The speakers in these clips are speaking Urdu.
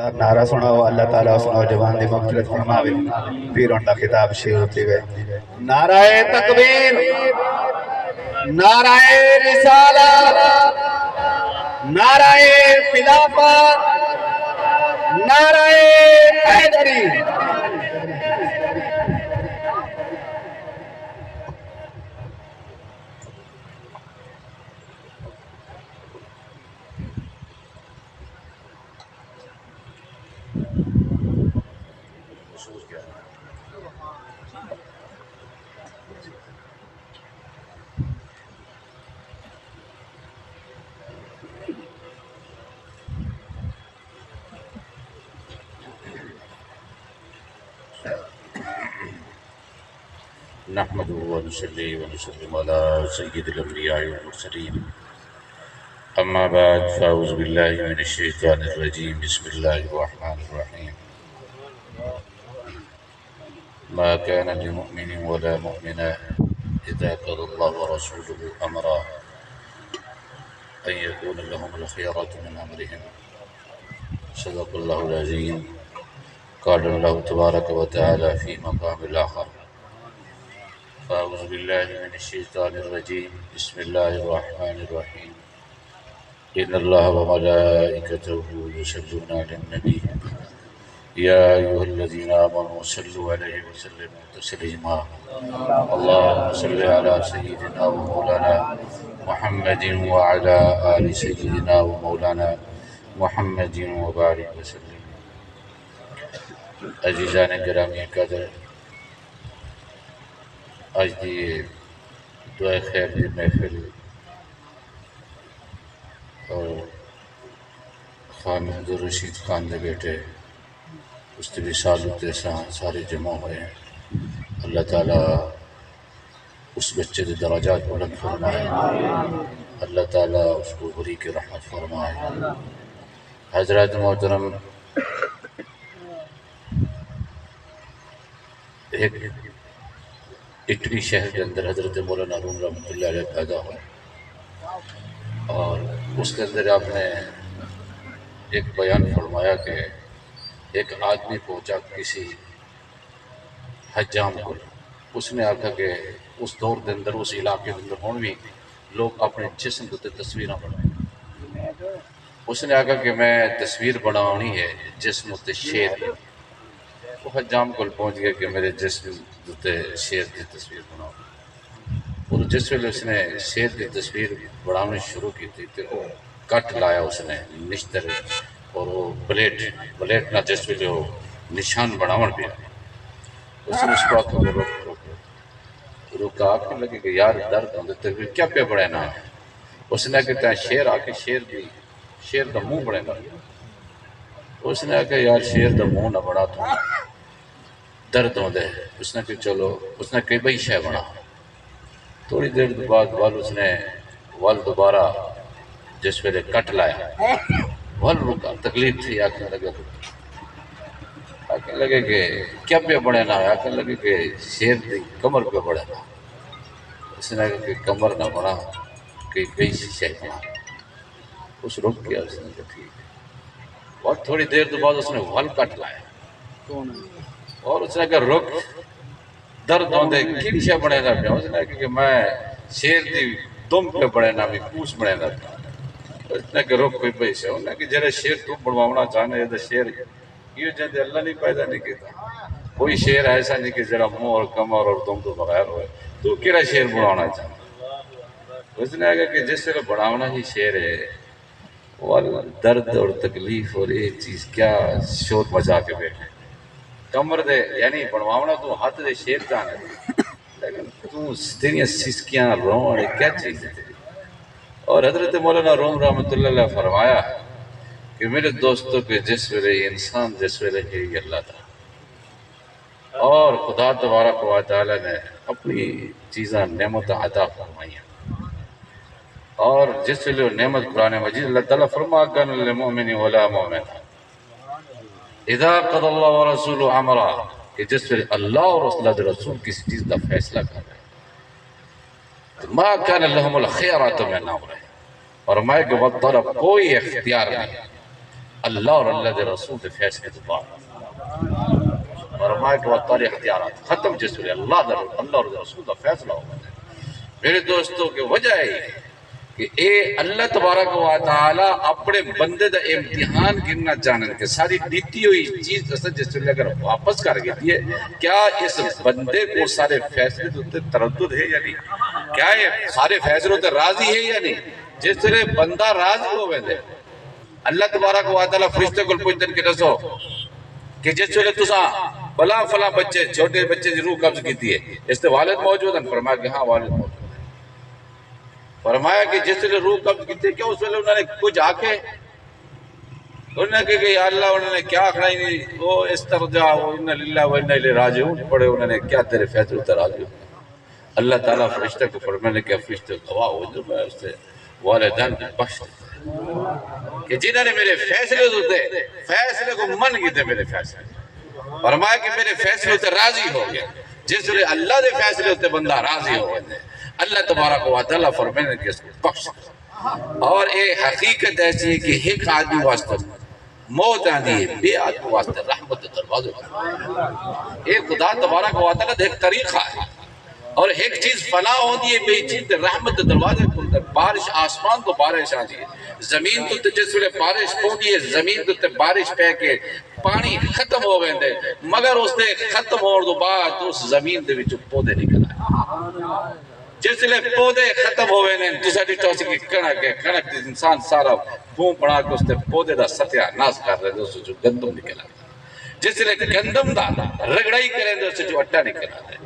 نعرہ سناو اللہ تعالیٰ سناو جوان دی مغفرت فرماوے پھر انڈا خطاب شیر ہوتی گئے نعرہ تکبیر نعرہ رسالت نعرہ خلافت نعرہ حیدری نحمده ونصلي ونسلم على سيد الأنبياء والمرسلين أما بعد فأعوذ بالله من الشيطان الرجيم بسم الله الرحمن الرحيم ما كان لمؤمن ولا مؤمنة إذا قضى الله ورسوله أمرا أن يكون لهم الخيرة من أمرهم صدق الله العظيم قال الله تبارك وتعالى في مقام الآخر فأعوذ بالله من الشيطان الرجيم بسم الله الرحمن الرحيم إن الله وملائكته يصلون على النبي يا أيها الذين آمنوا صلوا عليه وسلموا تسليما اللهم صل على سيدنا ومولانا محمد وعلى آل سيدنا ومولانا محمد وبارك وسلم عزیزان گرامی قدر آج دی دعائے خیر دی محفل اور خان عبد الرشید خان دے بیٹے اس دی رسالت سارے جمع ہوئے ہیں اللہ تعالیٰ اس بچے دے درجات بلند فرمائے اللہ تعالیٰ اس کو بری کی رحمت فرمائے حضرات محترم ایک اٹلی شہر کے اندر حضرت مولانا روم رحمۃ اللہ علیہ پیدا ہوئے اور اس کے اندر آپ نے ایک بیان فرمایا کہ ایک آدمی پہنچا کسی حجام کو اس نے آکھا کہ اس دور کے اندر اس علاقے کے اندر ہون بھی لوگ اپنے جسم کے تصویریں بنائیں اس نے آکھا کہ میں تصویر بناونی ہے جسم تے شیر وہ حجام کو پہنچ گیا کہ میرے جسم تے شیر کی تصویر بناؤ اور جس ویلے اس نے شیر کی تصویر بنانے شروع کی تھی تو وہ کٹ لایا اس نے نشتر اور وہ بلیٹ نہ جس ویلے وہ نشان بناون پیا اس نے اس کو آکھا روکا آکھنے لگے کہ یار درد ہوندے تصویر کیا پہ بڑے نا اس نے کہتا ہے شیر آ کے شیر دا منہ بڑے نا اس نے کہا یار شیر دا منہ نہ بڑا تو درد ہوندے اس نے کہا چلو اس نے کہا بھئی شے بنا تھوڑی دیر بعد اس نے دوبارہ جس ویلے کٹ لایا رکا تکلیف تھی آکھنے لگے کہ کیا پہ بڑے نا آکھنے لگے کہ شیر دی کمر پہ بڑے نا اس نے کہا کہ کمر نہ بنا کہ بھئی شے بنا اس رک گیا اس نے کہا ٹھیک ہے اور تھوڑی دیر بعد اس نے کٹ لایا اور اس نے کہا رک درد ہوندے کیڑی شے بنے دا پیا اس نے کہا کہ میں شیر دی دم پہ بڑے نا بھی پوچھ بنے دا پیا اس نے کہا رک کوئی پیسے انہوں نے کہا جرے شیر تو بڑھوانا چاہنے یہ شیر یہ جاندے اللہ نہیں پیدا نہیں کیتا کوئی شیر ایسا نہیں کہ جرا منہ اور کمر اور دم تو بغیر ہوئے تو کیڑا شیر بڑھوانا چاہنے اس نے کہا کہ جس سے بڑھاونا ہی شیر ہے اور درد اور تکلیف اور یہ چیز کیا شور مچا کے بیٹھے کمر دے یعنی بنواونا تو ہاتھ دے شیر جانے لیکن تو تیریاں سسکیاں رون کیا چیز ہے اور حضرت مولانا روم رحمۃ اللہ علیہ فرمایا کہ میرے دوستوں کے جس ویلے انسان جس ویلے ہے یہ اللہ تعالیٰ اور خدا تبارک و تعالیٰ نے اپنی چیزاں نعمت عطا فرمائی اور جس ویلے نعمت قرآن مجید اللہ تعالیٰ فرما کان للمؤمن ولا مؤمنہ اذا قضى اللہ ورسول امرا کہ جس ویلے اللہ اور اللہ رسول کسی چیز کا فیصلہ کر رہے ما كان لهم الخيرات من امره فرمائے کہ وہ طرف کوئی اختیار نہیں اللہ اور اللہ کے رسول کے فیصلے تو بعد فرمایا کہ وہ تارے اختیارات ختم جس ویلے اللہ اور رسول کا فیصلہ ہوگا میرے دوستوں کی وجہ ہے کہ اے اللہ تبارک و تعالی اپنے بندے دا امتحان گرنا چاہنے کہ ساری دیتی ہوئی چیز اصلا جس ویلے اگر واپس کر گئی ہے کیا اس بندے کو سارے فیصلے ہوتے تردد ہے یا نہیں کیا یہ سارے فیصلے ہوتے راضی ہے یا نہیں جس ویلے بندہ راضی ہو گئے اللہ تبارک و تعالی فرشتے کو پوچھتے کہ دسو کہ جس ویلے تساں فلاں فلاں بچے چھوٹے بچے دی روح قبض کیتی ہے اس تے والد موجود ہیں فرمایا کہ ہاں والد موجود ہے فرمایا کہ جس ویلے روح قبض کیتی ہے کیا اس ویلے انہوں نے کچھ آ کے انہوں نے کہا کہ یا اللہ انہوں نے کیا آخنا ہی نہیں وہ استرجاع وہ انہا للہ و انہا الیہ راجعون پڑھے انہوں نے کیا تیرے فیصلے تے راضی ہو اللہ تعالیٰ فرشتے کو فرمانے کہ فرشتے گواہ ہو جو میں اس سے والدین کی بخش دیتا کہ جنہوں نے میرے فیصلے ہوتے فیصلے کو من کی تھے میرے فیصلے فرمایا کہ میرے فیصلے ہوتے راضی ہو گئے جس لئے اللہ دے فیصلے ہوتے بندہ راضی ہو گئے اللہ تبارک و تعالیٰ فرمانے کہ اس کو بخش اور ایک حقیقت ایسی ہے کہ ایک آدمی واسطہ موت آدھی ہے بے آدمی واسطہ رحمت دروازے ایک خدا تبارک و تعالیٰ ایک طریقہ ہے اور ایک چیز فنا ہوتی ہے بے چیز رحمت دروازے کھلتا ہے بارش آسمان تو بارش آتی ہے زمین تو جس ویلے بارش پہنچی ہے زمین تو بارش پہ کے پانی ختم ہو گئے تھے مگر اس نے ختم ہونے تو بعد اس زمین دے وچوں پودے نکل آئے جس لئے پودے ختم ہوئے نے دوسرا ڈیٹا اسی کی کنک انسان سارا بھون پڑا کے اس نے پودے دا ستیہ ناس کر رہے تھے اس سے جو گندم نکل آئے جس لئے گندم دا رگڑائی کریں تھے اس سے جو اٹھا نکل آئے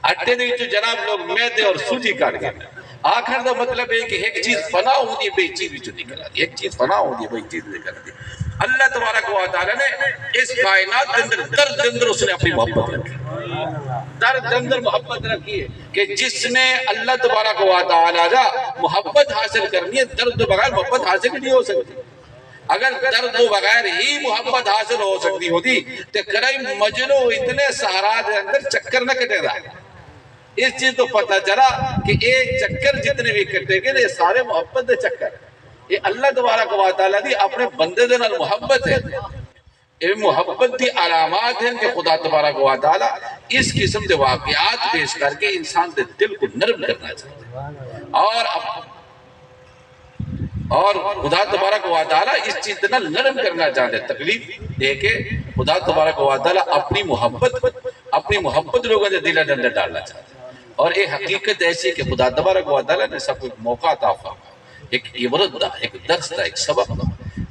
اٹھے دے جو جناب لوگ میدے اور سوجی کار گئے آخر دا مطلب ہے کہ ایک چیز فنا ہوتی ہے بے چیز بھی جو نکل آتی ہے ایک چیز فنا ہوتی ہے بے چیز نکل آتی ہے اللہ تبارک و تعالی نے اس کائنات کے اندر درد اندر اس نے اپنی محبت رکھی درد اندر محبت رکھی ہے کہ جس نے اللہ تبارک و تعالی کا محبت حاصل کرنی ہے درد بغیر محبت حاصل نہیں ہو سکتی اگر درد بغیر ہی محبت حاصل ہو سکتی ہوتی تو کرائی مجنو اتنے سہارا دے اندر چکر نہ کٹے دا اس چیز تو پتہ چلا کہ ایک چکر جتنے بھی کٹے گئے یہ سارے محبت دے چکر یہ اللہ تبارک و تعالیٰ دی اپنے بندے دے نال محبت ہے یہ محبت دی علامات ہیں کہ خدا تبارک و تعالیٰ اس قسم دے واقعات پیش کر کے انسان دے دل کو نرم کرنا چاہتا ہے اور خدا تبارک و تعالیٰ اس چیز دے نال نرم کرنا چاہتا ہے تکلیف دے کے خدا تبارک و تعالیٰ اپنی محبت لوگوں دے دل اندر ڈالنا چاہتا ہے اور یہ حقیقت ایسی ہے کہ خدا تبارک و تعالیٰ نے سب کو ایک موقع عطا فرمایا ایک عبرت دا ایک درس دا ایک سبق دا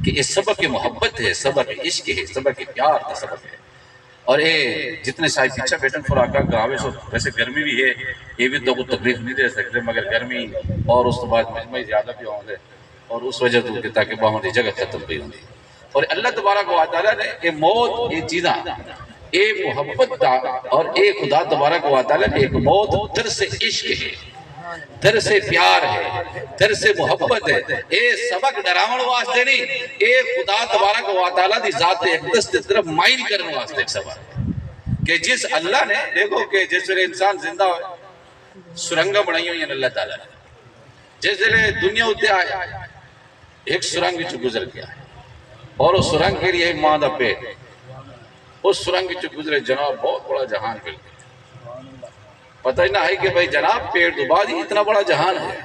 کہ اس سبق کی محبت ہے سبق عشق ہے سبق پیار دا سبق ہے اور یہ جتنے صاحب پیچھا بیٹن فراقہ گاوے سو ویسے گرمی بھی ہے یہ بھی تو کوئی تکلیف نہیں دے سکتے مگر گرمی اور اس بعد مجمعی زیادہ بھی ہوں گے اور اس وجہ تو کہ تاکہ باہوں دی جگہ ختم بھی ہوں گی اور اللہ تبارک و تعالیٰ نے یہ موت یہ چیزاں اے محبت دا اور اے خدا تبارک و تعالیٰ نے ایک موت درس عشق ہے درس پیار ہے درس محبت ہے اے سبق ڈراون واسطے نہیں اے خدا تبارک و تعالیٰ دی ذات اقدس دی طرف مائل کرنے واسطے ایک سبق ہے کہ جس اللہ نے دیکھو کہ جس ویلے انسان زندہ ہوئے سرنگا بنائی ہوئی ہیں اللہ تعالیٰ نے جس ویلے دنیا ہوتے آئے ایک سرنگ بھی گزر گیا اور اس سرنگ کے لیے ماں دا پیٹ اس سرنگ کی گزرے جناب بہت بڑا جہان مل گیا پتہ ہی نہ ہے کہ بھائی جناب پیٹ تو بعد ہی اتنا بڑا جہان ہے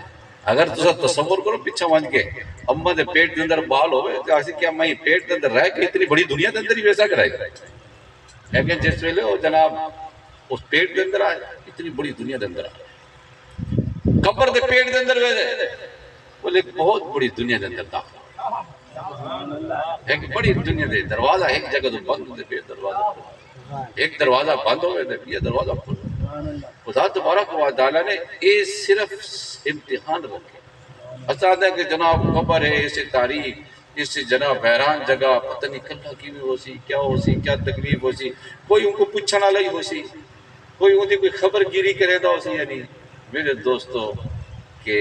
اگر تو تصور کرو پیچھا مان کے اماں دے پیٹ کے اندر بال ہوئے تو ایسے کیا میں پیٹ کے اندر رہ کے اتنی بڑی دنیا کے اندر ہی ویسا کرائے لیکن جس ویلے وہ جناب اس پیٹ کے اندر آئے اتنی بڑی دنیا کے اندر آئے قبر دے پیٹ کے اندر ویسے وہ ایک بہت بڑی دنیا کے اندر داخل ایک بڑی دنیا دے دروازہ ایک جگہ تو بند ہوتے پھر دروازہ ایک دروازہ بند ہو گئے تھے یہ دروازہ کھل خدا تبارک و تعالیٰ نے یہ صرف امتحان رکھے اساتذہ کہ جناب قبر ہے اسے تاریخ اس سے جناب حیران جگہ پتہ نہیں کلہ کی بھی ہو سی کیا تکلیف ہو سی کوئی ان کو پوچھنا لئی ہو سی کوئی ان کی کوئی خبر گیری کرے دا ہو سی یعنی میرے دوستو کہ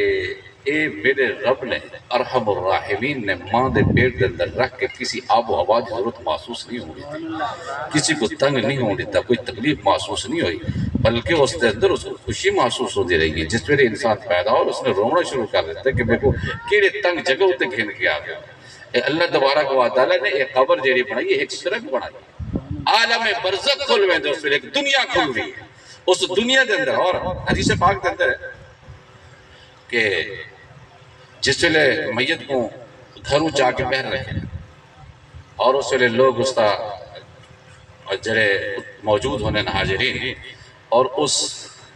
اے میرے رب نے ارحم الراحمین نے ماں دے پیٹ کے اندر رکھ کے کسی آب و ہوا کی ضرورت محسوس نہیں ہوئی تھی کسی کو تنگ نہیں ہونے دیتا کوئی تکلیف محسوس نہیں ہوئی بلکہ اس کے اندر اس کو خوشی محسوس ہوتی رہی ہے جس ویلے انسان پیدا ہو اور اس نے رونا شروع کر دیتا ہے کہ میرے کو کیڑے تنگ جگہ ہوتے گھن کے آ گیا اللہ تبارک و تعالیٰ نے ایک قبر جیڑی بنائی ہے، ایک سرک بنائی، عالم برزخ کھل میں اس ایک دنیا کھل رہی ہے، اس دنیا کے اندر. اور حدیث پاک کے اندر ہے کہ جس ویلے میت کو گھروں جا کے بہر رہے ہیں اور اس ویلے لوگ اس کا جڑے موجود ہونے حاضرین اور اس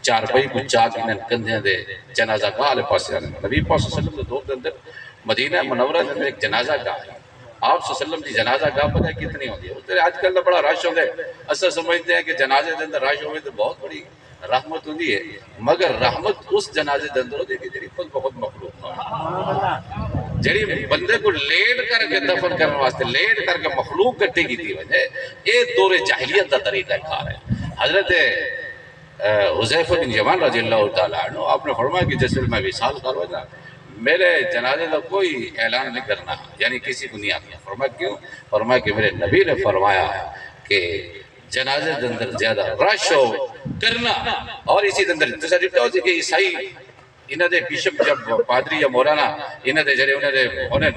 چارپائی کو جا کے کندھے دے جنازہ گاہ لے پاسے آنے. نبی پاک صلی اللہ علیہ وسلم کے دور کے اندر مدینہ منورہ کے اندر ایک جنازہ گاہ ہے. آپ صلی اللہ علیہ وسلم کی جنازہ گاہ پتہ ہے کتنی ہوتی ہے؟ اس طرح آج کل بڑا رش ہو گئے. اصل سمجھتے ہیں کہ جنازے کے اندر رش ہو گئے تو بہت بڑی رحمت ہوتی ہے، مگر رحمت اس جنازے کے اندر ہوتی ہے جڑی خود بخود مخلوق نہ جڑی بندے کو لیٹ کر کے دفن کرنے واسطے لیٹ کر کے مخلوق کٹی کی تھی وجہ یہ دور جاہلیت کا طریقہ کار ہے. حضرت حذیفہ بن یمان رضی اللہ تعالیٰ عنہ آپ نے فرمایا کہ جس میں وصال کرو نا میرے جنازے کا کوئی اعلان نہیں کرنا، یعنی کسی کو نہیں آتا. فرمایا کیوں؟ فرمایا کہ میرے نبی نے فرمایا کہ جنازے کے اندر زیادہ رش ہو کرنا. اور اسی کے اندر تصریف ہوتی کہ عیسائی انہوں نے بشپ جب پادری یا مولانا انہوں نے جڑے انہوں نے ہونے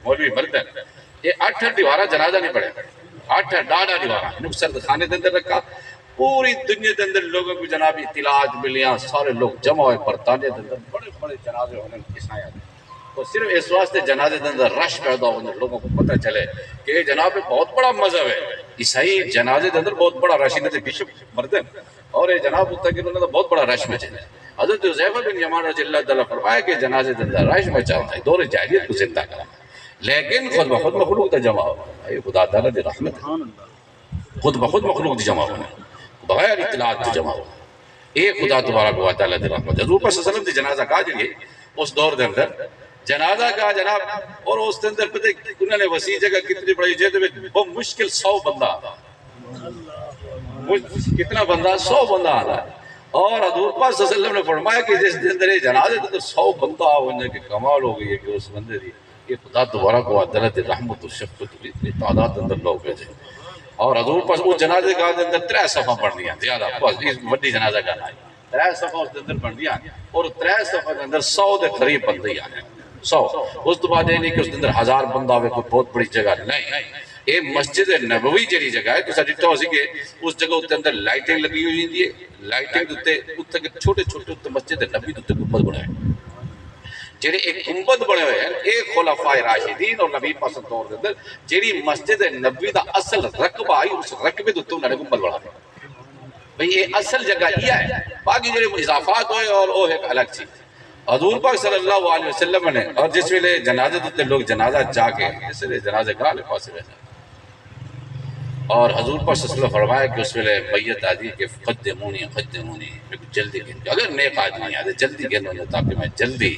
مولوی مردن یہ 8 دیوارہ جنازہ نہیں پڑے، 8 ڈاڑا دیوارہ انہوں سرد خانے کے اندر رکھا. پوری دنیا کے اندر لوگوں کو جناب اطلاعات ملیاں، سارے لوگ جمع ہوئے برطانیہ کے اندر بڑے بڑے جنازے ہونے عیسائی آتے. تو صرف اس واسطے جنازے کے اندر رش پیدا ہونے لوگوں کو پتہ چلے کہ یہ جناب بہت بڑا مذہب ہے. عیسائی جنازے کے اندر بہت بڑا رش انہوں نے بشپ مردن اور یہ جناب متقین انہوں نے بہت بڑا رش میں چلے. حضرت حذیفہ بن یمان رضی اللہ تعالیٰ فرمایا کہ جنازے کے اندر رش میں چاہتا ہے دور جاہلیت کو زندہ کرنا، لیکن خود بخود مخلوق کا جمع ہو. خدا تعالیٰ دی رحمت ہے، خود بخود مخلوق دی جمع ہونا بغیر اطلاعات دی جمع ہونا ایک خدا تبارک و تعالیٰ دی رحمت. حضور صلی اللہ علیہ وسلم دی جنازہ کہا جائے اس دور دے اندر جنازہ کہا جناب اور اس کے اندر پتہ انہوں نے وسیع جگہ کتنی بڑی جگہ میں بہت مشکل 100 بندہ آتا. کتنا بندہ؟ 100 بندہ آتا ہے. اور حضور پاک صلی اللہ علیہ وسلم نے فرمایا کہ جس دن اندر جنازے کے اندر 100 بندہ ہونے کی کمال ہو گئی ہے کہ اس بندے دی یہ خدا تبارک و تعالیٰ دی رحمت و شفقت کی تعداد اندر لوگ بھیجے. اور حضور پاس وہ جنازے کا اندر 3 صفحہ پڑھ دیا زیادہ بس اس بڑی جنازہ کا نہیں 3 صفحہ اس اندر پڑھ دیا اور 3 صفحہ کے اندر 100 دے قریب بندے آنے 100. اس تو بعد یہ نہیں کہ اس اندر 1000 بندہ ہوئے کوئی بہت بڑی جگہ نہیں. یہ مسجد نبوی جڑی جگہ ہے تو سا جتا ہو سی کہ اس جگہ اتنے اندر لائٹنگ لگی ہوئی ہوئی ہے. لائٹنگ اتنے چھوٹے چھوٹے مسجد نبوی اتنے گنبد بنے ہیں جڑے ایک گنبد بنے ہوئے ہیں. ایک خلفاء راشدین اور نبی پاک صلی اللہ علیہ وسلم جڑی مسجد نبوی دا اصل رقبہ آئی اس رقبے تو انہوں نے گنبد بنا دیا. بھئی یہ اصل جگہ یہ ہے، باقی جڑے اضافات ہوئے اور وہ ایک الگ چیز. حضور پاک صلی اللہ علیہ وسلم نے اور جس ویلے جنازے دیتے لوگ جنازہ جا کے اس ویلے جنازے گاہ لے پاسے بیٹھا اور حضور پاک صلی اللہ علیہ وسلم فرمایا کہ اس ویلے میت آدھی کہ قدمونی میں جلدی گن اگر نیک آدمی آدھے جلدی گن ہونے تاکہ میں جلدی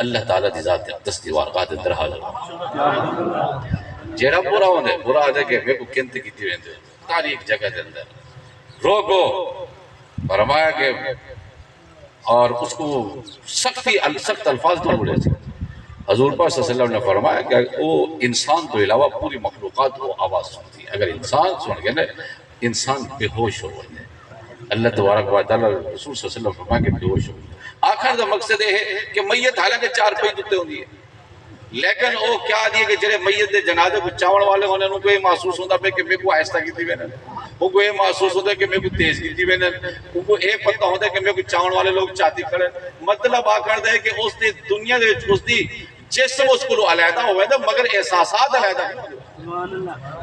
اللہ تعالیٰ دی ذات اقدس دی وارغاہ دے اندر حاضر ہوں. جیڑا برا ہونے برا آدھے کہ میں کو کنت کیتی ہوئے اندر تاریخ جگہ دے اندر روکو فرمایا کہ اور اس کو سخت الفاظ تو بولے تھے. حضور پاک صلی اللہ علیہ وسلم نے فرمایا کہ وہ انسان تو علاوہ پوری مخلوقات وہ آواز سنتی ہے. اگر انسان سن گئے نا انسان بے ہوش ہو گئے. اللہ تبارک و تعالیٰ رسول صلی اللہ علیہ وسلم فرمایا کہ بے ہوش ہو گئے. آخر دا مقصد یہ ہے کہ میت حالانکہ 4 پہی دتے ہوندی ہے لیکن وہ کیا دیئے کہ جڑے میت دے جنازے کو چاون والے ہونے ان کو یہ محسوس ہوتا ہے کہ میں کو آہستہ کیتی ہوئے ان کو یہ محسوس ہوتا ہے کہ میں کو تیز کیتی ہوئے ان کو یہ پتہ ہوتا ہے کہ میں کو چاون والے لوگ چاہتی کھڑے. مطلب آخر دا ہے کہ اس دی دنیا دے اس دی جسم اس کو علیحدہ ہوئے تھا مگر احساسات علیحدہ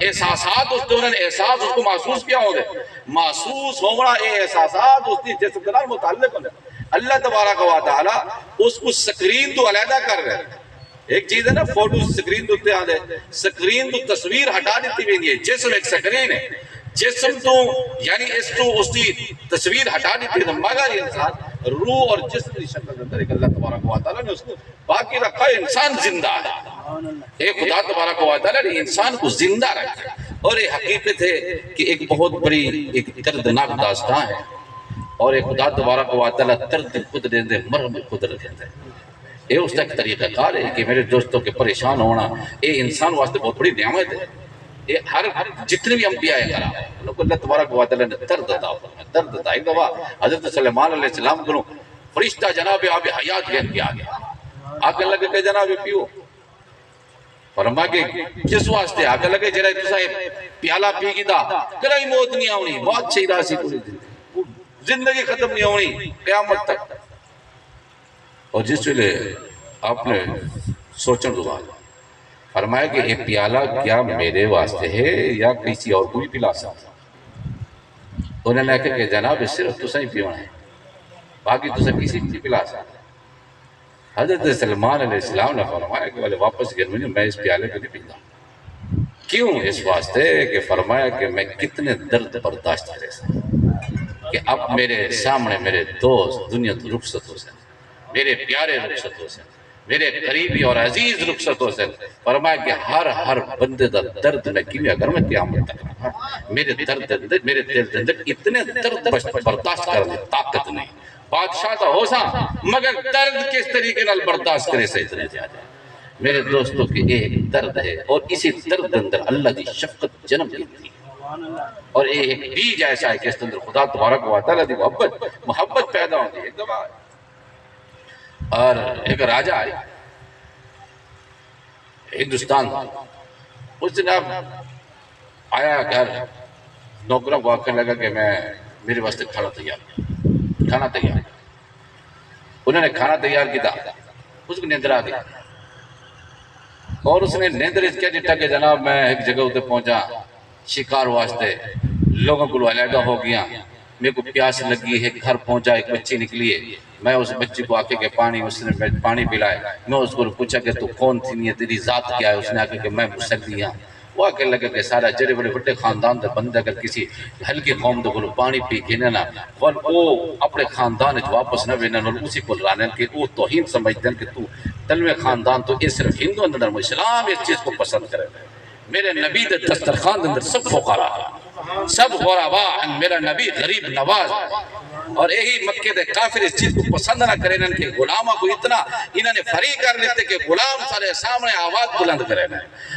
احساسات اس دونوں نے احساس اس کو محسوس کیا ہو گئے محسوس ہونا یہ احساسات اس دی جسم کے نال متعلق ہونے. اللہ تبارک و تعالیٰ اس کو سکرین تو علیحدہ کر رہے ہیں. ایک چیز ہے نا فوٹو سکرین تو آدھے سکرین تو تصویر ہٹا دیتی بھی ہے. جسم ایک سکرین ہے جسم تو یعنی اس کی تصویر ہٹا دیتی ہے مگر انسان روح اور جسم کی شکل اندر ایک اللہ تبارک و تعالیٰ نے اس کو باقی رکھا ہے. انسان زندہ ہے. ایک خدا تبارک و تعالیٰ نے انسان کو زندہ رکھا اور یہ حقیقت ہے کہ ایک بہت بڑی ایک دردناک داستان ہے اور ایک خدا تبارک و تعالیٰ درد خود دیں دے مرم خود رکھیں دے. یہ اس طرح طریقہ کار ہے کہ میرے دوستوں کے پریشان ہونا یہ انسان واسطے بہت بڑی نعمت ہے. یہ ہر جتنے بھی انبیاء ہے کرام انہوں کو اللہ تبارک و تعالیٰ نے درد عطا فرمایا. درد عطا ایک دفعہ حضرت سلیمان علیہ السلام کو فرشتہ جناب آب حیات لے کے آ گیا. آ کے لگے کہ جناب پیو فرما کے کس واسطے آگے لگے جرائے تسا پیالہ پی گی دا کرائی موت نہیں آؤنی بہت چھئی راسی پوری زندگی ختم نہیں آؤنی قیامت تک. اور جس ویلے آپ نے سوچن دعا فرمایا کہ یہ پیالہ کیا میرے واسطے ہے یا کسی اور کو بھی پلا سکتا. انہوں نے کہا کہ جناب اس صرف تسا ہی پیونا ہے باقی تسا کسی بھی پلا سکتا. حضرت سلمان علیہ السلام نے فرمایا کہ والے واپس گئے مجھے میں اس پیالے کو نہیں پیتا. کیوں؟ اس واسطے کہ فرمایا کہ میں کتنے درد برداشت کرے سکتا کہ اب میرے سامنے میرے دوست دنیا تو رخصتوں سے میرے پیارے رخصتوں سے میرے قریبی اور عزیز رخصتوں سے. فرمایا کہ ہر بندے دا درد میں کیوں اگر میں قیامت تک میرے دل اندر اتنے درد برداشت کرنے طاقت نہیں. بادشاہ تو ہو سا مگر درد کس طریقے نال برداشت کرے سے اتنے جا جائے. میرے دوستوں کی ایک درد ہے اور اسی درد اندر اللہ دی شفقت جنم لیتی اور ایک بیج ایسا ہے کہ اس اندر خدا تبارک و تعالیٰ دی محبت پیدا ہوتی ہے. ایک دفعہ اور ایک راجہ آئے ہندوستان اس دن اب آیا گھر نوکروں کو آکھنے لگا کہ میں میرے واسطے کھانا تیار. انہوں نے کھانا تیار کیا اس کو نیندر آ گیا اور اس نے نیندر اس کیا جٹا کہ جناب میں ایک جگہ ہوتے پہنچا شکار واسطے لوگوں کو علیحدہ ہو گیا میرے کو پیاس لگی ہے گھر پہنچا ایک بچی نکلی ہے میں اس بچی کو آکے کہ اس نے پانی پلائے. میں اس کو پوچھا کہ تو کون تھی نہیں ہے تیری ذات کیا ہے. اس نے آکے کہ میں مسلی ہاں. وہ آکے لگا کہ سارا جڑے بڑے بڑے خاندان دے بندے اگر کسی ہلکی قوم دے کو پانی پی کے نہ وہ اپنے خاندان واپس نہ وینن اور اسی کو لانے کہ وہ توہین سمجھتے ہیں کہ تو تلوے خاندان تو یہ صرف ہندو اندر اسلام اس چیز کو پسند کرے. میرے نبی دے دسترخوان اندر سب فقراء سب غرباء میرا نبی غریب نواز اور یہی مکے دے کافر اس چیز کو پسند نہ کریں کہ غلامہ کو اتنا انہوں نے فریق کر لیتے کہ غلام سارے سامنے آواز بلند کریں.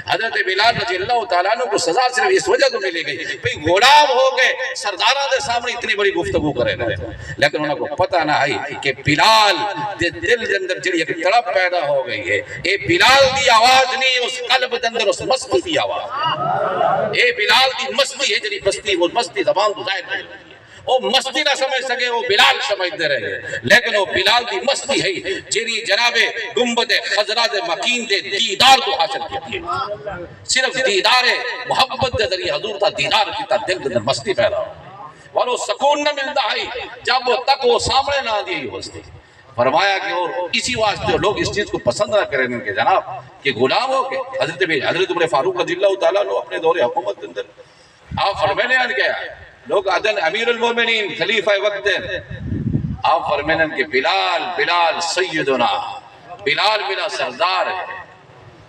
حضرت بلال رضی اللہ تعالیٰ عنہ کو سزا صرف اس وجہ تو ملی گئی بھئی غلام ہو گئے سردارہ دے سامنے اتنی بڑی گفتگو کریں لیکن انہوں کو پتہ نہ آئی کہ بلال دے دل دے اندر جڑی ایک تڑپ پیدا ہو گئی ہے. اے بلال دی آواز نہیں اس قلب دے اندر اس مستی دی آواز. اے بلال دی مستی ہے جڑی بستی وہ مستی زبان تو ظاہر نہیں ہے وہ مستی نہ سمجھ سکے وہ بلال سمجھتے رہے لیکن وہ بلال دی مستی ہے جیری جناب گنبد خضرہ دے مکین دے دیدار کو حاصل کیتی ہے. صرف دیدار محبت دے ذریعے حضور تا دیدار کیتا دل دے مستی پیدا ہو اور وہ سکون نہ ملتا ہے جب وہ تک وہ سامنے نہ دی ہوستی. فرمایا کہ اور اسی واسطے لوگ اس چیز کو پسند نہ کریں کہ جناب کہ غلام ہو کے حضرت عمر فاروق رضی اللہ تعالیٰ نے اپنے دور حکومت اندر آپ فرمانے آن گیا لوگ عدل امیر المومنین خلیفہ وقت آپ فرمانے کہ بلال سیدنا بلال میرا سردار ہے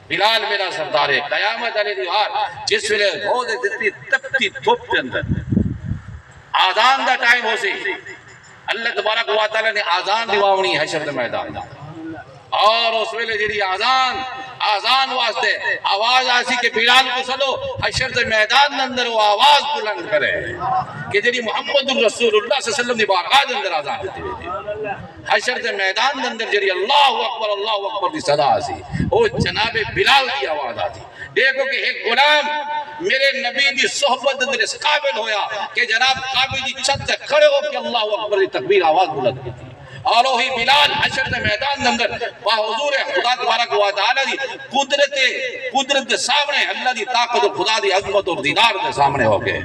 بلال میرا سردار ہے. قیامت علی دیوار جس ویلے بہت اتنی تپتی دھوپ کے اندر آذان دا ٹائم ہو سی اللہ تبارک و تعالی نے آذان دیواونی ہے حشر دے میدان اور اس ویلے جڑی آذان واسطے آواز آسی کہ بلال کو سلو حشر دے میدان اندر وہ آواز بلند کرے کہ جڑی محمد الرسول اللہ صلی اللہ علیہ وسلم دی بارگاہ دے اندر آذان دیتی ہوئی حشر دے میدان اندر جڑی اللہ اکبر دی صدا آسی وہ جناب بلال دی آواز آتی. دیکھو کہ ایک غلام میرے نبی دی صحبت اندر اس قابل ہویا کہ جناب قابل دی چھت سے کھڑے ہو کہ اللہ اکبر دی تکبیر آواز بلند کی تھی اور وہی بلال حشر دے میدان اندر حضور خدا تبارک و تعالی دی قدرت دے سامنے اللہ دی طاقت اور خدا دی عظمت اور دیدار دے سامنے ہو گئے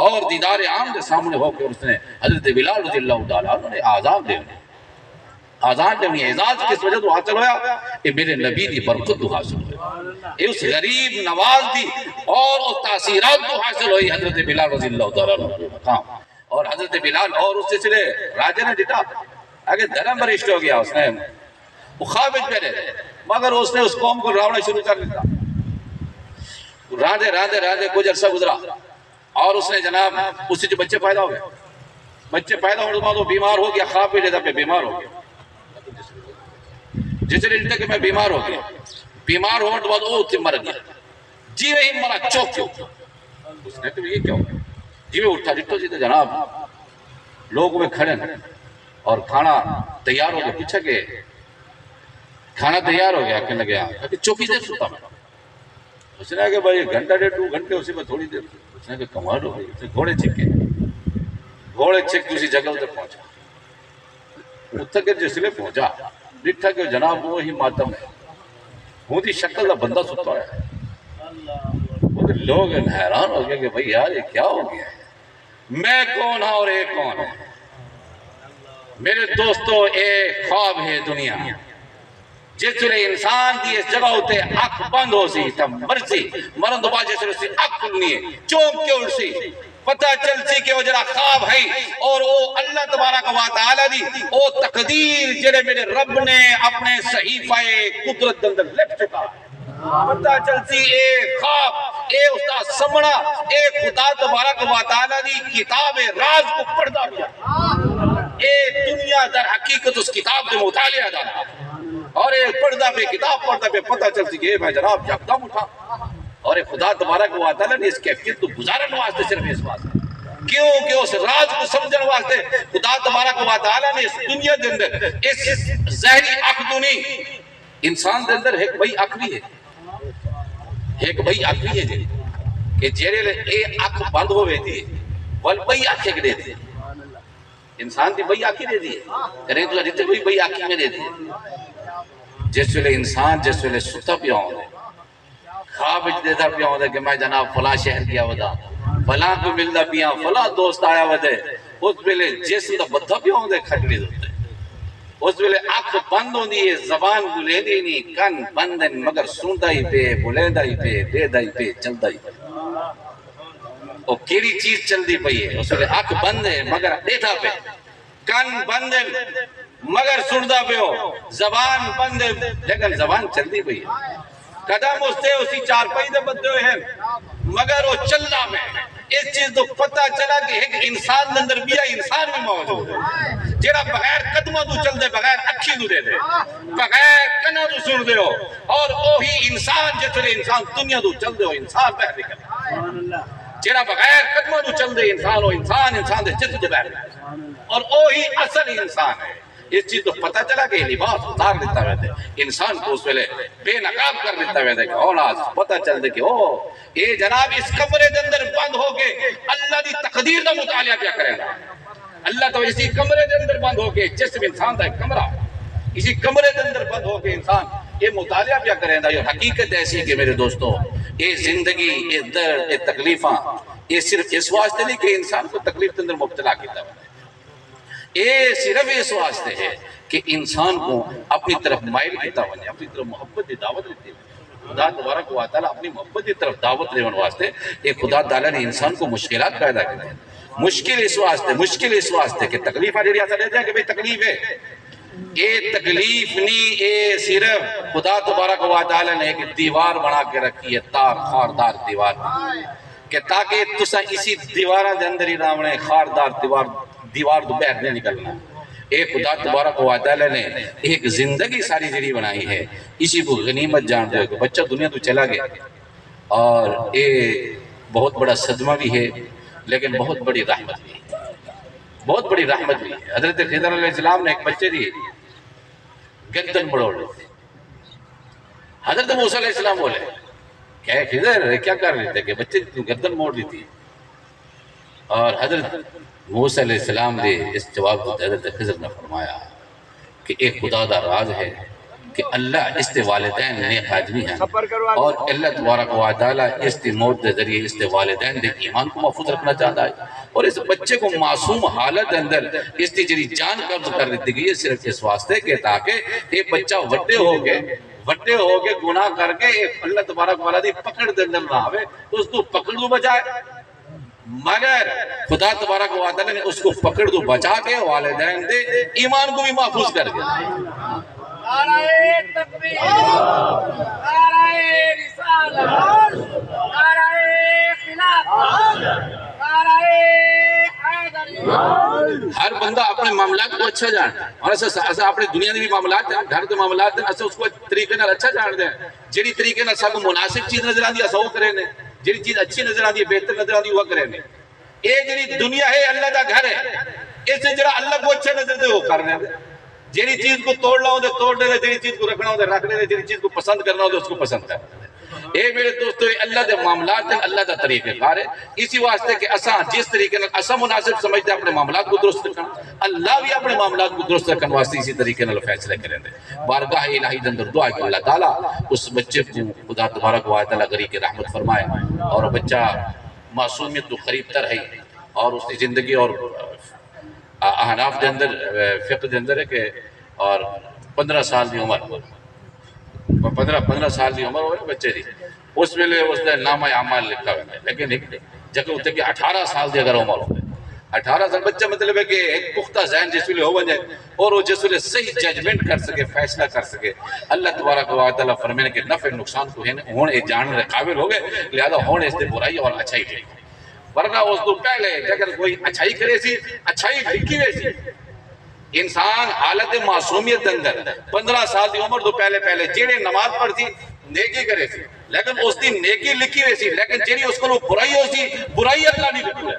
اور دیدار عام دے سامنے ہو کے اس نے حضرت بلال رضی اللہ تعالیٰ نے آزان دے اعزاز کس وجہ تو حاصل ہویا کہ میرے نبی دی برکت تو حاصل ہوئی اس غریب نواز دی اور اس تاثیرات تو حاصل ہوئی حضرت بلال رضی اللہ تعالیٰ مقام. اور حضرت بلال اور اس سلسلے راجہ نے ڈٹا اگر دھرم برشت ہو گیا اس نے وہ خوابج پہ رہے مگر اس نے اس قوم کو راونا شروع کر دیتا. راندے کچھ عرصہ گزرا اور اس نے جناب اس سے جو بچے پیدا ہو گئے بچے پیدا ہونے کے بعد وہ بیمار ہو گیا خواب پہ لیتا پہ بیمار ہو گیا جس نے لکھتا کہ میں بیمار ہو گیا بیمار ہونے کے بعد وہ مر گیا جی وہی مرا چوک کیوں اس نے کہ یہ کیا ہو جی وہ اٹھا جتو جی تو جناب لوگ میں کھڑے ہیں اور کھانا تیار ہو گیا پوچھا کہ کھانا تیار ہو گیا کہنے لگا کہ چوکی دیر سوتا میں اس نے کہا کہ بھائی گھنٹہ 2 گھنٹے اسی میں تھوڑی دیر. اس نے کہا کمال ہو گئی. اس نے گھوڑے چھک کے اسی جگہ اتنے پہنچا. اتنے کے جس لیے پہنچا ڈٹھا کہ جناب وہی ماتم ہے وہ دی شکل کا بندہ ستا ہے. لوگ حیران ہو گئے کہ بھائی یار یہ کیا ہو گیا ہے. میں کون ہاں اور ایک کون ہے. میرے دوستو ایک خواب ہے دنیا جس لئے انسان دی اس جگہ ہوتے اکھ بند ہو سی تا مرسی مرن دوبا جیسے اسی اکھ کھلنی ہے چونک کے اڑ سی پتہ چل سی کہ وہ جرا خواب ہے اور وہ اللہ تبارک و تعالی دی وہ تقدیر جنہیں میرے رب نے اپنے صحیفہ قدرت اندر لکھ چکا. پتہ چل سی اے خواب اے استاد سمنا اے خدا تبارک و تعالی دی کتاب راز کو پڑھتا گیا. اے دنیا در حقیقت اس کتاب دے مطالعہ دانا اور اے پڑھتا پہ کتاب پڑھتا پہ پتہ چل سی کہ میں جناب یکدم اٹھا اور اے خدا تبارک و تعالی نے اس کیفیت کو گزارن واسطے صرف اس واسطے کیوں کہ اس راز کو سمجھن واسطے خدا تبارک و تعالی نے اس دنیا دے اندر اس ظاہری اکھ دنی انسان دے اندر ایک بھئی اکھ بھی ہے ایک بھئی اکھ بھی ہے جی کہ جیرے لے اے اکھ بند ہوئے دی وال بھئی اکھ ایک دے دی انسان دی بھئی اکھ دے دی کریں تو جتے بھی بھئی اکھ میں دے دی. جس ویلے انسان جس ویلے ستا پیا ہوں دے خواب دیتا پیا ہوں دے کہ میں جناب فلاں شہر کیا ودا فلاں کو ملتا پیا فلاں دوست آیا ودے اس ویلے جسم دا بدھا پیا ہوں دے کھٹڑی دوتے اس ویلے اکھ بند ہوں دی زبان گلے دی نہیں کن بندن مگر سندا ہی پہ بلیندہ ہی پہ دیدہ ہی پہ چلدا ہی پہ وہ کیڑی چیز چل دی پئی ہے. اس ویلے اکھ بند ہے مگر دیتا پہ کن بندن مگر سندا پہ ہو زبان بند ہے لیکن زبان چل دی پئی ہے. قدم اس دے اسی چار پئی دے بدے ہوئے ہیں مگر وہ چلدا میں اس چیز تو پتہ چلا کہ ایک انسان اندر بھی ہے انسان بھی موجود ہے جیڑا بغیر قدمہ تو چل دے بغیر اکھی تو دے دے بغیر کنا تو سن دے ہو اور وہی انسان جتنے انسان دنیا تو چل دے ہو انسان بہر نکل جیڑا بغیر قدمہ تو چل دے انسان ہو انسان دے جت دے بہر اور وہی اصل انسان ہے. اس چیز تو پتہ چلا کہ لباس اتار لیتا ہوئے تھے انسان کو اس ویلے بے نقاب کر لیتا ہوئے تھے کہ اولاد پتہ چل دے کہ اے جناب اس کمرے دے اندر بند ہو کے اللہ دی تقدیر دا مطالعہ کیا کرے گا. اللہ تو اسی کمرے دے اندر بند ہو کے جسم انسان دا ایک کمرہ اسی کمرے دے اندر بند ہو کے انسان یہ مطالعہ کیا کرے گا. یہ حقیقت ایسی کہ میرے دوستو یہ زندگی یہ درد یہ تکلیفاں یہ صرف اس واسطے نہیں کہ انسان کو تکلیف کے اندر مبتلا کیتا ہے یہ صرف اس واسطے ہے کہ انسان کو اپنی طرف مائل کیتا ہونے اپنی طرف محبت دی دعوت لیتے ہیں. خدا تبارک و تعالی اپنی محبت دی طرف دعوت لیون واسطے یہ خدا تعالی نے انسان کو مشکلات پیدا کی ہیں. مشکل اس واسطے کہ تکلیف آ جڑی آتا لیتے ہیں کہ بھئی تکلیف ہے یہ تکلیف نہیں یہ صرف خدا تبارک و تعالی نے ایک دیوار بنا کے رکھی ہے تار خاردار دیوار کہ تاکہ تسا اسی دیواراں دے اندر ہی رامنے خاردار دیوار تو باہر نہیں نکلنا. ایک خدا تبارک و تعالی نے ایک زندگی ساری جڑی بنائی ہے اسی کو غنیمت جان دے کہ بچہ دنیا تو چلا گیا اور یہ بہت بڑا صدمہ بھی ہے لیکن بہت بڑی رحمت بھی ہے بہت بڑی رحمت بھی ہے. حضرت خضر علیہ السلام نے ایک بچے دی گردن بڑھوڑ لی تھی. حضرت موسیٰ علیہ السلام بولے کہ خضر کیا کر رہے تھے کہ بچے دی گردن موڑ لی تھی اور حضرت موسیٰ علیہ السلام نے اس جواب کو حضرت خضر نے فرمایا کہ ایک خدا دا راز ہے کہ اللہ اس تے والدین نیک آدمی ہیں اور اللہ تبارک و تعالی اس تے موت دے ذریعے اس تے والدین دے ایمان کو محفوظ رکھنا چاہتا ہے اور اس بچے کو معصوم حالت اندر اس تے جری جان قبض کر دیتی گئی ہے صرف اس واسطے کہ تاکہ یہ بچہ وڈے ہو کے گناہ کر کے اللہ تبارک و تعالی دی پکڑ دے اندر نہ آوے اس کو پکڑ دو بجائے مگر خدا تبارک و تعالی نے اس کو پکڑ دو بچا کے والدین دے ایمان کو بھی محفوظ کر دیا. نعرہ تکبیر نعرہ رسالت نعرہ خلافت نعرہ حیدری. ہر بندہ اپنے معاملات کو اچھا جانتا ہے اور ایسا اپنے دنیا بھی معاملات ہیں گھر کے معاملات ہیں ایسا اس کو طریقے نال اچھا جان دیں جیڑی طریقے نال سب مناسب چیز نظر آتی ہے ایسا وہ کریں نے جیڑی چیز اچھی نظر آتی ہے بہتر نظر آتی ہے وہ کریں نے. یہ جیڑی دنیا ہے اللہ دا گھر ہے اس سے جڑا اللہ کو اچھا نظر دے وہ کرنے دے جیڑی چیز کو توڑنا ہو دے توڑ دے جیڑی چیز کو رکھنا ہو دے رکھ دے جیڑی چیز کو پسند کرنا ہو دے اس کو پسند کر دے. اے میرے دوستو اللہ دے معاملات ہیں اللہ دا طریقہ کار ہے اسی واسطے کہ اساں جس طریقے نال اساں مناسب سمجھتے اپنے معاملات کو درست رکھنا اللہ بھی اپنے معاملات کو درست رکھنے واسطے اسی طریقے نال فیصلے کریں دے بارگاہ الہی دے اندر دعا کہ اللہ تعالیٰ اس بچے کو خدا تبارک و تعالیٰ غریب کی رحمت فرمائے اور بچہ معصومیت تو قریب تر ہے اور اس کی زندگی اور احناف دے اندر فقہ دے اندر ہے کہ اور 15 سال دی عمر 15 سال دی عمر ہوئے بچے دی اس ویلے اس نے نامہ اعمال لکھا ہوئے لیکن ایک جگہ ہوتے کہ 18 سال دی اگر عمر ہوئے 18 سال بچہ مطلب ہے کہ ایک پختہ ذہن جس ویلے ہو بن جائے اور وہ جس ویلے صحیح ججمنٹ کر سکے فیصلہ کر سکے اللہ تبارک و تعالیٰ فرمانے کے نفع نقصان کو ہونے جاننے قابل ہو گئے لہذا ہونے اس نے برائی اور اچھائی کی ورنہ اس تو پہلے اگر کوئی اچھائی کرے سی اچھائی لکھی ہوئے سی انسان حالت معصومیت اندر 15 سال دی عمر تو پہلے جیڑے نماز پڑھتی نیکی کرے سی لیکن اس دی نیکی لکھی ہوئی سی لیکن جیڑی اس کو برائی ہو سی برائی اللہ نہیں لکھی ہوئی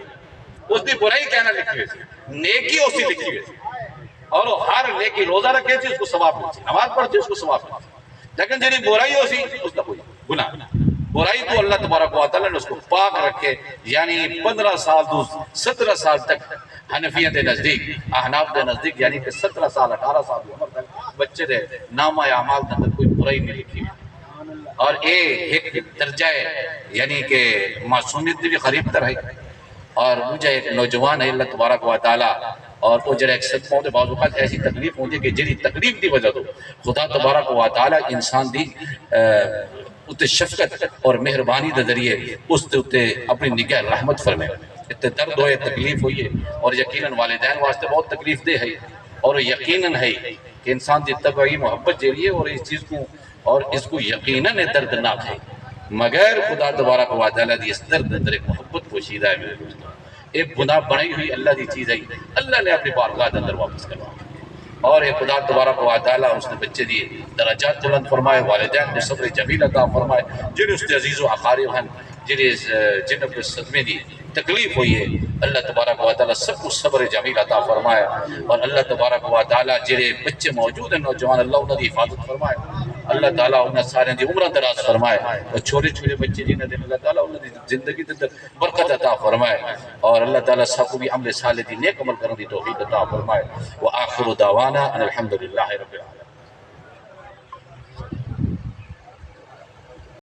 اس دی برائی کہنا لکھی ہوئی سی نیکی اس دی لکھی ہوئی سی اور ہر نیکی روزہ رکھے سی اس کو ثواب ملتی نماز پڑھتی اس کو ثواب ملتی لیکن جیڑی برائی ہو سی اس کا کوئی گناہ برائی تو اللہ تبارک و تعالیٰ نے اس کو پاک رکھے یعنی 15 سال تو 17 سال تک حنفیت نزدیک احناف دے نزدیک یعنی کہ 17 سال 18 سال کی عمر تک بچے دے نامہ اعمال کے اندر کوئی برائی نہیں لکھی اور ایک درجہ ہے یعنی کہ معصومیت بھی قریب تر ہے اور مجھے ایک نوجوان ہے اللہ تبارک و تعالیٰ اور وہ جڑا ایک صدقوں دے بعض اوقات ایسی تکلیف ہوتی ہے کہ جڑی تکلیف دی وجہ تو خدا تبارک و تعالیٰ انسان دی اتے شفقت اور مہربانی دے ذریعے اس تے اپنی نگاہ رحمت فرمائے اتنے درد ہوئے تکلیف ہوئی ہے اور یقیناً والدین واسطے بہت تکلیف دے ہے اور یقیناً ہے کہ انسان دی طبعی محبت جیڑی ہے اور اس چیز کو اور اس کو یقیناً دردناک ہے مگر خدا تبارک و تعالیٰ دی اس درد اندر ایک محبت پوشیدہ ہے میرے دوستوں ایک گناہ بنائی ہوئی اللہ دی چیز ہے اللہ نے اپنی بارگاہ اندر واپس کروا اور ایک خدا تبارک و تعالیٰ اس نے بچے دی درجات بلند فرمائے والدین نے صبر جمیل عطا فرمائے جنہیں اس نے عزیز و اقارب ہیں جنہیں پر صدمے دی تکلیف ہوئی ہے اللہ تبارک و تعالیٰ سب کو صبر جمیل عطا فرمائے اور اللہ تبارک و تعالیٰ جنہیں بچے موجود ہیں نوجوان اللہ انہوں نے حفاظت فرمائے اللہ تعالیٰ انہیں سارے دی عمرہ دراز فرمائے اور چھوٹے چھوٹے بچے جنہیں دے اللہ تعالیٰ انہوں نے زندگی دے برکت عطا فرمائے اور اللہ تعالیٰ سب کو بھی عمل صالح دی نیک عمل کرنے دی توفیق عطا فرمائے وآخر دعوانا ان الحمدللہ رب العالمین